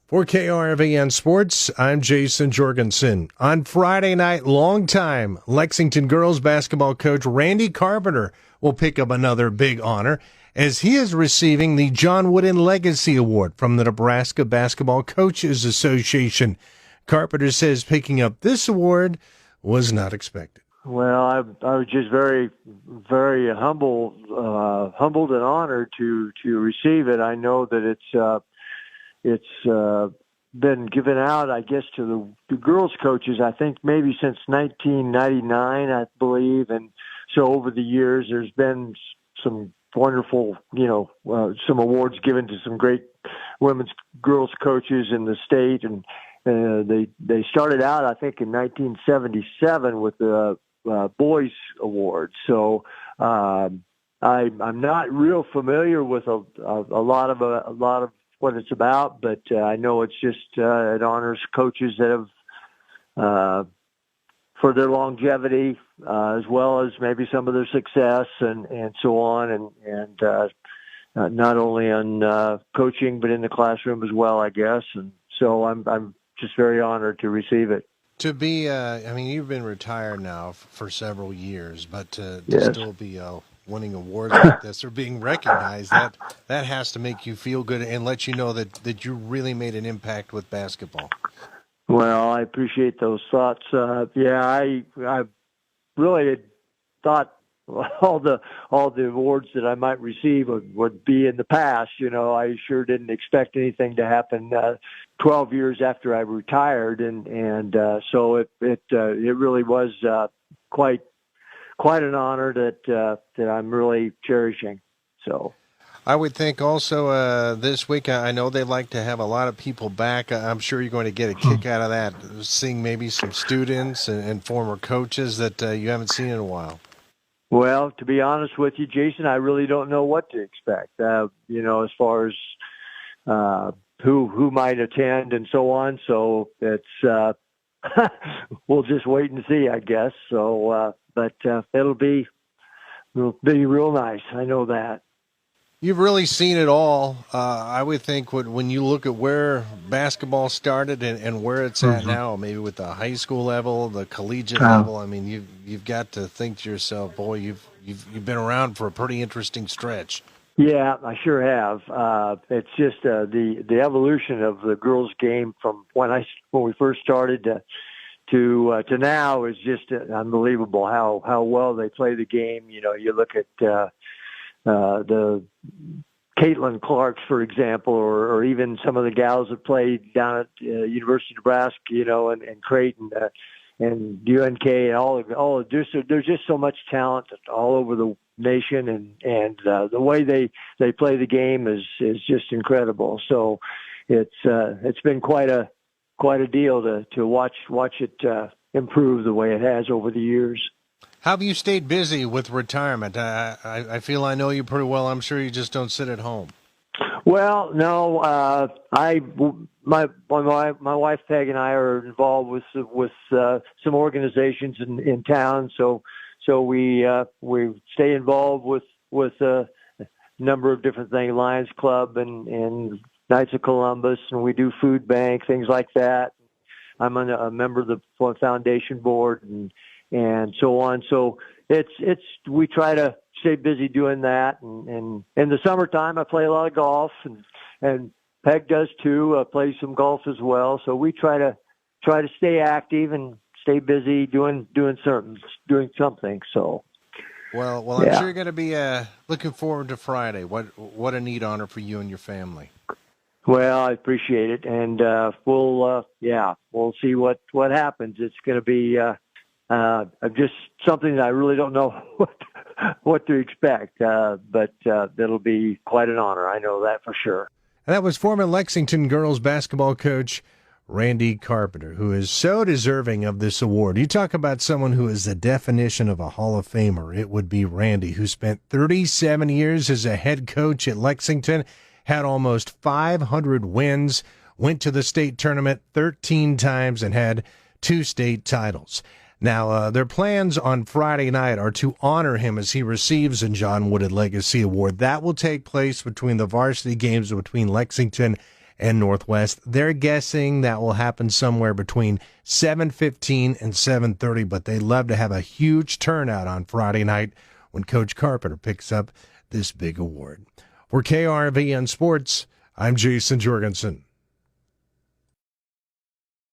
For KRVN Sports, I'm Jayson Jorgensen. On Friday night, longtime Lexington girls basketball coach Randy Carpenter will pick up another big honor as he is receiving the John Wooden Legacy Award from the Nebraska Basketball Coaches Association. Carpenter says picking up this award was not expected. Well, I was just very, very humbled and honored to receive it. I know that it's been given out, I guess, to the girls' coaches, I think maybe since 1999, I believe. And so over the years, there's been some wonderful, some awards given to some great women's girls coaches in the state. And they started out, I think, in 1977 with the boys award. So I'm not real familiar with a lot of what it's about, but I know it's just it honors coaches that have for their longevity as well as maybe some of their success and so on, and not only on coaching but in the classroom as well, I guess. And so I'm just very honored to receive it. To be, you've been retired now for several years, but to Yes. still be winning awards like this or being recognized, that has to make you feel good and let you know that you really made an impact with basketball. Well, I appreciate those thoughts. I really had thought all the awards that I might receive would be in the past. I sure didn't expect anything to happen 12 years after I retired, and so it really was quite an honor that I'm really cherishing. So I would think also this week, I know they like to have a lot of people back. I'm sure you're going to get a kick out of that, seeing maybe some students and former coaches that you haven't seen in a while. Well, to be honest with you, Jayson, I really don't know what to expect, as far as who might attend and so on. So it's we'll just wait and see, I guess. So, but it'll be real nice. I know that. You've really seen it all. I would think when you look at where basketball started and where it's at now, maybe with the high school level, the collegiate level. I mean, you've got to think to yourself, boy, you've been around for a pretty interesting stretch. Yeah, I sure have. It's just the evolution of the girls' game from when we first started to now is just unbelievable. How well they play the game. You look at the Caitlin Clarks, for example, or even some of the gals that played down at University of Nebraska, and Creighton and UNK, and all. There's just so much talent all over the nation, and the way they play the game is just incredible. So it's been quite a deal to watch it improve the way it has over the years. How have you stayed busy with retirement? I feel I know you pretty well. I'm sure you just don't sit at home. Well, no. My wife Peg and I are involved with some organizations in town. So we stay involved with a number of different things, Lions Club and Knights of Columbus, and we do food bank, things like that. I'm a member of the foundation board and so on. So we try to stay busy doing that. And in the summertime, I play a lot of golf, and Peg does too. Plays some golf as well. So we try to stay active and stay busy doing something. So. Well, I'm sure you're going to be looking forward to Friday. What a neat honor for you and your family. Well, I appreciate it, and we'll see what happens. It's going to be just something that I really don't know what to expect, but it'll be quite an honor. I know that for sure. And that was former Lexington girls basketball coach Randy Carpenter, who is so deserving of this award. You talk about someone who is the definition of a Hall of Famer. It would be Randy, who spent 37 years as a head coach at Lexington, had almost 500 wins, went to the state tournament 13 times, and had 2 state titles. Now, their plans on Friday night are to honor him as he receives a John Wooden Legacy Award. That will take place between the varsity games between Lexington and Northwest. They're guessing that will happen somewhere between 7:15 and 7:30, but they love to have a huge turnout on Friday night when Coach Carpenter picks up this big award. For KRVN Sports, I'm Jayson Jorgensen.